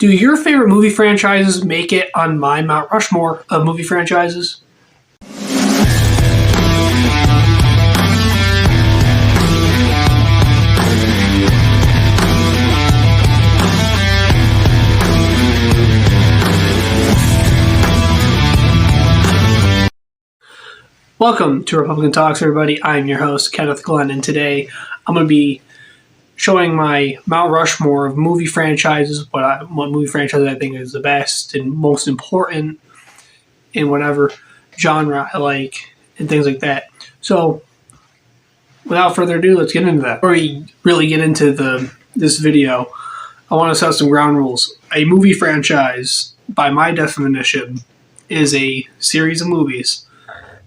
Do your favorite movie franchises make it on my Mount Rushmore of movie franchises? Welcome to Republican Talks, everybody. I'm your host, Kenneth Glenn, and today I'm going to be showing my Mount Rushmore of movie franchises, what movie franchise I think is the best and most important in whatever genre I like, and things like that. So, without further ado, let's get into that. Before we really get into this video, I want to set some ground rules. A movie franchise, by my definition, is a series of movies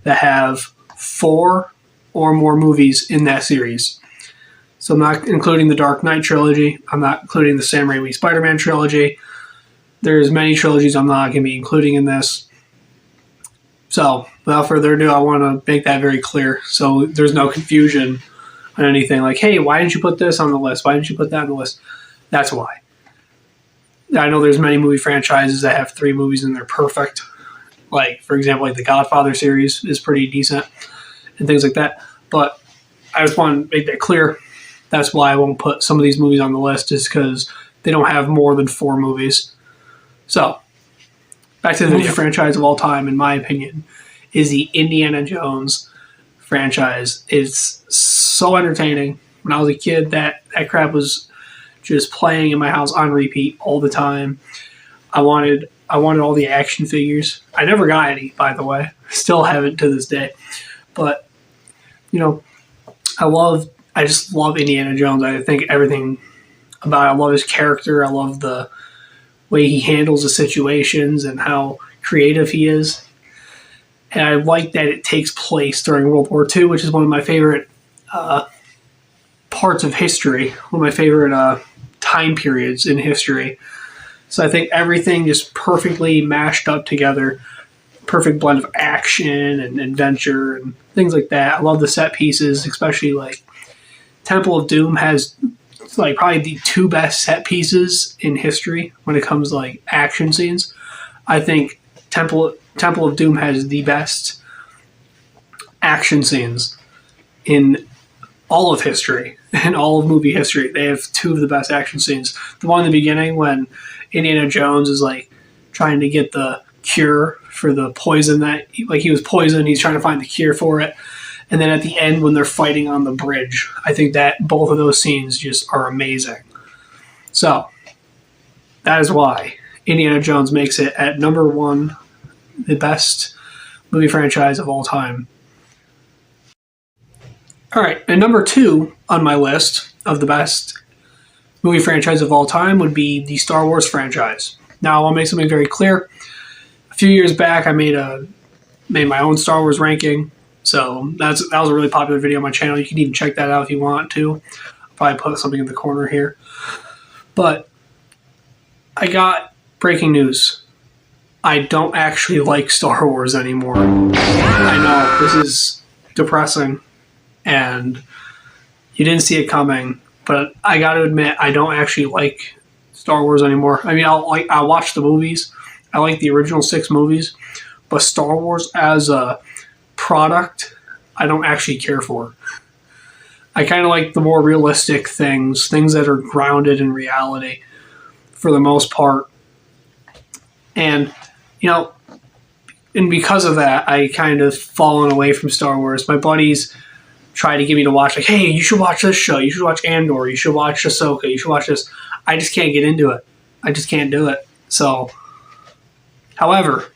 that have 4 or more movies in that series. So I'm not including the Dark Knight trilogy. I'm not including the Sam Raimi Spider-Man trilogy. There's many trilogies I'm not going to be including in this. So without further ado, I want to make that very clear so there's no confusion on anything like, hey, why didn't you put this on the list? Why didn't you put that on the list? That's why. I know there's many movie franchises that have 3 movies and they're perfect. Like, for example, like the Godfather series is pretty decent and things like that. But I just want to make that clear. That's why I won't put some of these movies on the list, is because they don't have more than 4 movies. So, back to the movie franchise of all time, in my opinion, is the Indiana Jones franchise. It's so entertaining. When I was a kid, that crap was just playing in my house on repeat all the time. I wanted all the action figures. I never got any, by the way. Still haven't to this day. But, you know, I just love Indiana Jones. I think everything about it. I love his character. I love the way he handles the situations and how creative he is. And I like that it takes place during World War II, which is one of my favorite parts of history, one of my favorite time periods in history. So I think everything just perfectly mashed up together. Perfect blend of action and adventure and things like that. I love the set pieces, especially like Temple of Doom has like probably the 2 best set pieces in history when it comes to like action scenes. I think Temple of Doom has the best action scenes in all of history, in all of movie history. They have 2 of the best action scenes. The one in the beginning when Indiana Jones is like trying to get the cure for the poison that he was poisoned. He's trying to find the cure for it. And then at the end when they're fighting on the bridge, I think that both of those scenes just are amazing. So that is why Indiana Jones makes it at number 1, the best movie franchise of all time. All right, and number 2 on my list of the best movie franchise of all time would be the Star Wars franchise. Now, I want to make something very clear. A few years back, I made my own Star Wars ranking. So that was a really popular video on my channel. You can even check that out if you want to. I'll probably put something in the corner here. But I got breaking news. I don't actually like Star Wars anymore. I know, this is depressing. And you didn't see it coming. But I got to admit, I don't actually like Star Wars anymore. I mean, I'll watch the movies. I like the original 6 movies. But Star Wars as a product, I don't actually care for. I kind of like the more realistic things that are grounded in reality for the most part. And, you know, and because of that, I kind of fallen away from Star Wars. My buddies try to get me to watch, like, hey, you should watch this show. You should watch Andor. You should watch Ahsoka. You should watch this. I just can't get into it. I just can't do it. So, however,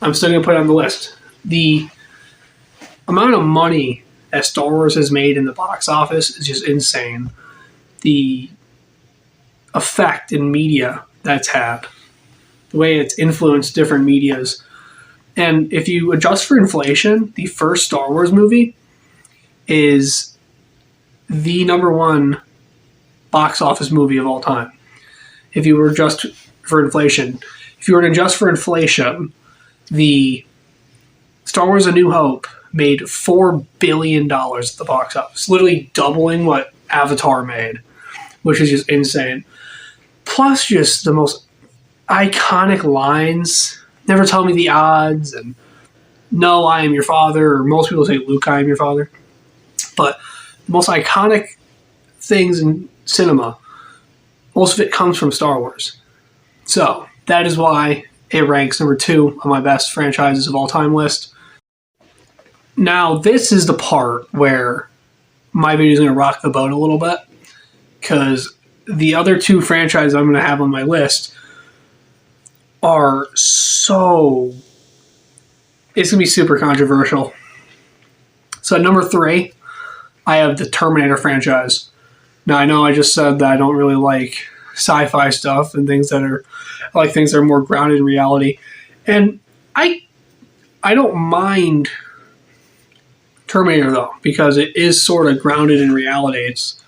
I'm still going to put it on the list. The amount of money that Star Wars has made in the box office is just insane. The effect in media that's had, the way it's influenced different medias. And if you adjust for inflation, the first Star Wars movie is the number 1 box office movie of all time. If you were adjust for inflation, the Star Wars A New Hope made $4 billion at the box office, literally doubling what Avatar made, which is just insane. Plus, just the most iconic lines. Never tell me the odds, and no, I am your father, or most people say, Luke, I am your father. But the most iconic things in cinema, most of it comes from Star Wars. So that is why it ranks number 2 on my best franchises of all time list. Now, this is the part where my video is going to rock the boat a little bit, because the other 2 franchises I'm going to have on my list are so... it's going to be super controversial. So at number 3, I have the Terminator franchise. Now, I know I just said that I don't really like sci-fi stuff and things that are... I like things that are more grounded in reality. And I don't mind Terminator, though, because it is sort of grounded in reality. It's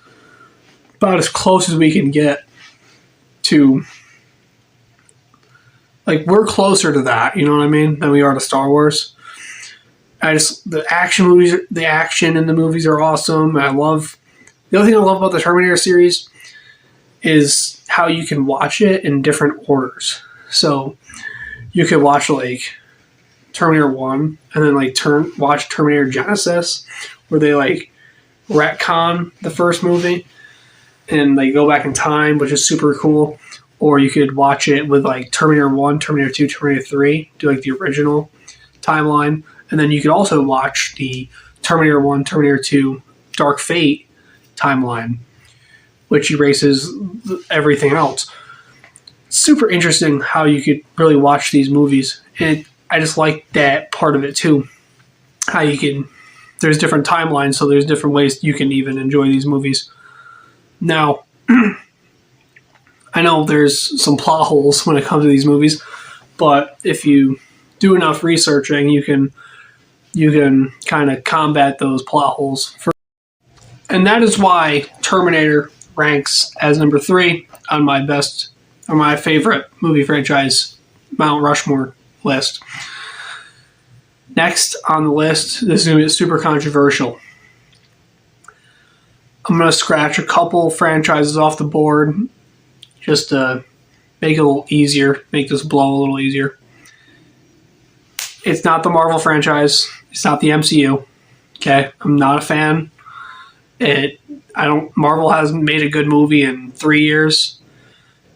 about as close as we can get to... like, we're closer to that, you know what I mean, than we are to Star Wars. The action in the movies are awesome. The other thing I love about the Terminator series is how you can watch it in different orders. So you could watch like Terminator 1 and then like watch Terminator Genesis, where they like retcon the first movie and like go back in time, which is super cool. Or you could watch it with like Terminator 1, Terminator 2, Terminator 3, do like the original timeline. And then you could also watch the Terminator 1, Terminator 2, Dark Fate timeline, which erases everything else. Super interesting how you could really watch these movies. And I just like that part of it too. How you can, there's different timelines, so there's different ways you can even enjoy these movies. Now, I know there's some plot holes when it comes to these movies, but if you do enough researching, you can kind of combat those plot holes. And that is why Terminator ranks as number 3 on my favorite movie franchise Mount Rushmore list. Next on the list, this is going to be super controversial. I'm going to scratch a couple franchises off the board just to make it a little easier, make this blow a little easier. It's not the Marvel franchise. It's not the MCU. Okay, I'm not a fan. Marvel hasn't made a good movie in 3 years,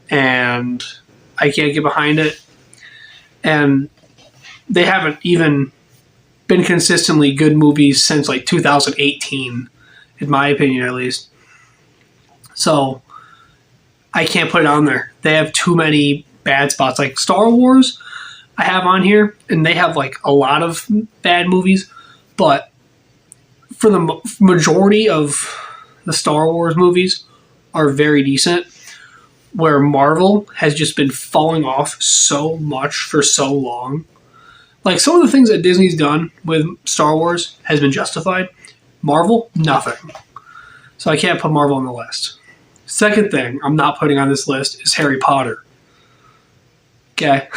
and I can't get behind it. And they haven't even been consistently good movies since like 2018, in my opinion, at least. So I can't put it on there. They have too many bad spots. Like Star Wars, I have on here, and they have like a lot of bad movies, but for the majority of the Star Wars movies are very decent, where Marvel has just been falling off so much for so long. Like, some of the things that Disney's done with Star Wars has been justified. Marvel, nothing. So I can't put Marvel on the list. Second thing I'm not putting on this list is Harry Potter. Okay,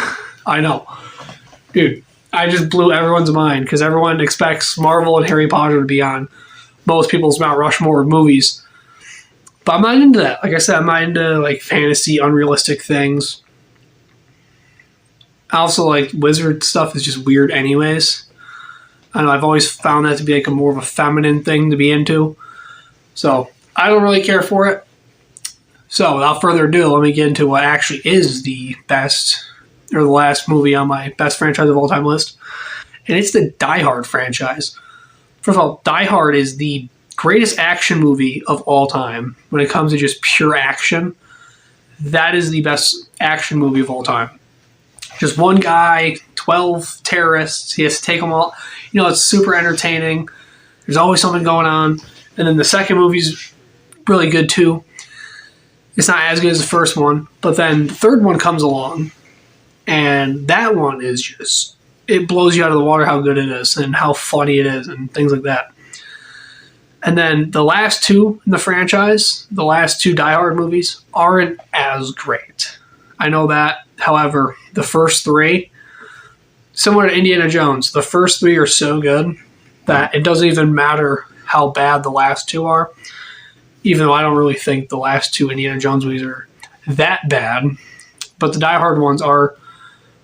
I know. Dude, I just blew everyone's mind because everyone expects Marvel and Harry Potter to be on most people's Mount Rushmore of movies. But I'm not into that. Like I said, I'm not into like fantasy, unrealistic things. I also like wizard stuff is just weird anyways. I know I've always found that to be like a more of a feminine thing to be into. So I don't really care for it. So without further ado, let me get into what actually is the best, or the last movie on my best franchise of all time list. And it's the Die Hard franchise. First of all, Die Hard is the greatest action movie of all time. When it comes to just pure action, that is the best action movie of all time. Just one guy, 12 terrorists, he has to take them all. You know, it's super entertaining. There's always something going on. And then the second movie's really good too. It's not as good as the first one, but then the third one comes along, and that one is just, it blows you out of the water how good it is and how funny it is and things like that. And then the last two in the franchise, the last two Die Hard movies, aren't as great. I know that. However, the first three, similar to Indiana Jones, the first three are so good that it doesn't even matter how bad the last two are, even though I don't really think the last two Indiana Jones movies are that bad, but the Die Hard ones are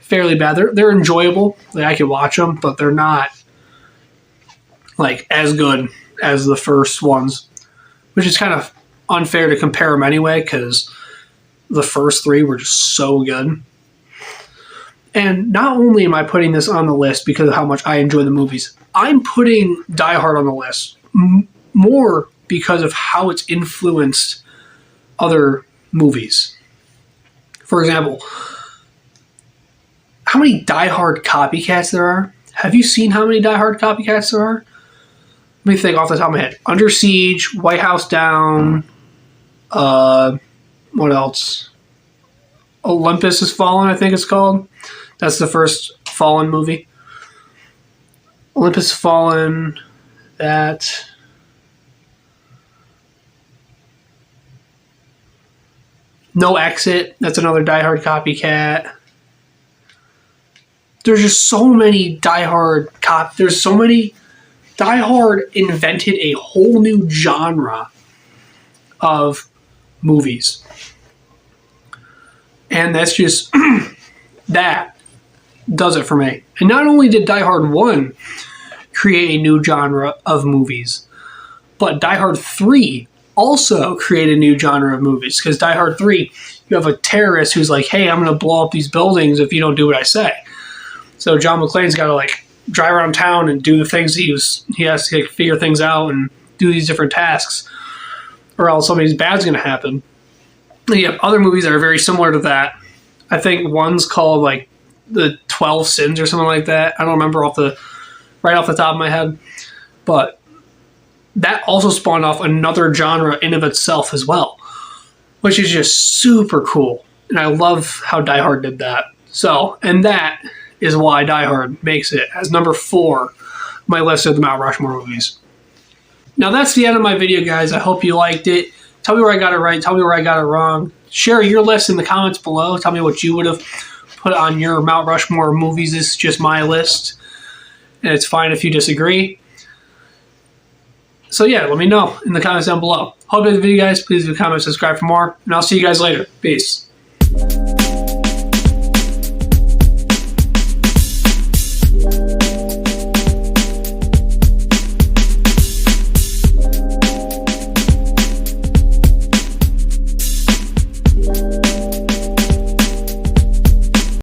fairly bad. They're enjoyable. Like, I could watch them, but they're not like as good as the first ones, which is kind of unfair to compare them anyway, because the first three were just so good. And not only am I putting this on the list because of how much I enjoy the movies, I'm putting Die Hard on the list more because of how it's influenced other movies. For example, how many Die Hard copycats there are? Have you seen how many Die Hard copycats there are? Let me think off the top of my head. Under Siege, White House Down, what else? Olympus Has Fallen, I think it's called. That's the first Fallen movie. Olympus Has Fallen, that. No Exit, that's another Die Hard copycat. There's just so many Die Hard there's so many. Die Hard invented a whole new genre of movies. And that's just, that does it for me. And not only did Die Hard 1 create a new genre of movies, but Die Hard 3 also created a new genre of movies. Because Die Hard 3, you have a terrorist who's like, hey, I'm going to blow up these buildings if you don't do what I say. So John McClane's got to like drive around town and do the things he has to like, figure things out and do these different tasks, or else something bad's going to happen. And you have other movies that are very similar to that. I think one's called like the 12 Sins or something like that. I don't remember right off the top of my head, but that also spawned off another genre in of itself as well, which is just super cool. And I love how Die Hard did that. So, and that is why Die Hard makes it as number 4 on my list of the Mount Rushmore movies. Now that's the end of my video, guys. I hope you liked it. Tell me where I got it right. Tell me where I got it wrong. Share your list in the comments below. Tell me what you would have put on your Mount Rushmore movies. This is just my list, and it's fine if you disagree. So yeah, let me know in the comments down below. Hope you like the video, guys. Please leave a comment, subscribe for more, and I'll see you guys later. Peace.